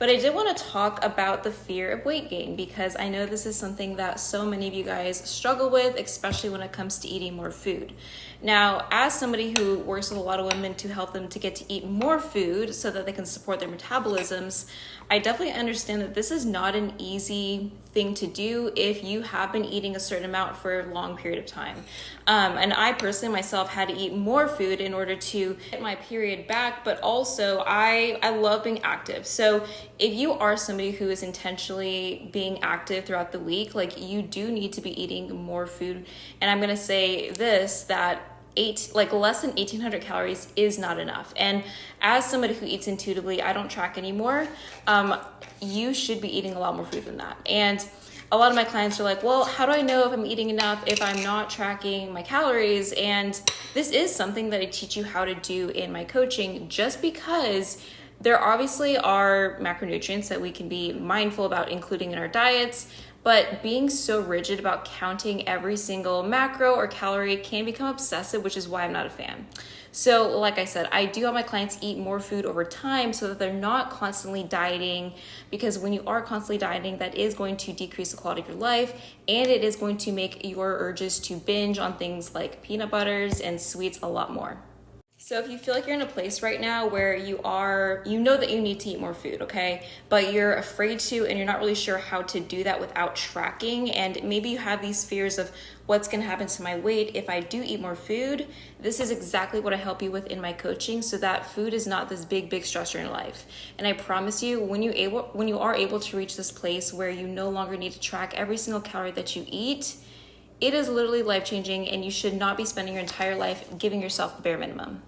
But I did want to talk about the fear of weight gain because I know this is something that so many of you guys struggle with, especially when it comes to eating more food. Now, as somebody who works with a lot of women to help them to get to eat more food so that they can support their metabolisms, I definitely understand that this is not an easy thing to do if you have been eating a certain amount for a long period of time. And I personally myself had to eat more food in order to get my period back, but also I love being active. So if you are somebody who is intentionally being active throughout the week, like you do need to be eating more food. And I'm gonna say this, that less than 1,800 calories is not enough. And as somebody who eats intuitively, I don't track anymore. You should be eating a lot more food than that. And a lot of my clients are like, well, how do I know if I'm eating enough if I'm not tracking my calories? And this is something that I teach you how to do in my coaching, just because there obviously are macronutrients that we can be mindful about including in our diets, but being so rigid about counting every single macro or calorie can become obsessive, which is why I'm not a fan. So like I said, I do have my clients eat more food over time so that they're not constantly dieting, because when you are constantly dieting, that is going to decrease the quality of your life, and it is going to make your urges to binge on things like peanut butters and sweets a lot more. So if you feel like you're in a place right now where you know that you need to eat more food, okay, but you're afraid to and you're not really sure how to do that without tracking, and maybe you have these fears of what's going to happen to my weight if I do eat more food, this is exactly what I help you with in my coaching, so that food is not this big stressor in your life. And I promise you, when you are able to reach this place where you no longer need to track every single calorie that you eat, it is literally life-changing, and you should not be spending your entire life giving yourself the bare minimum.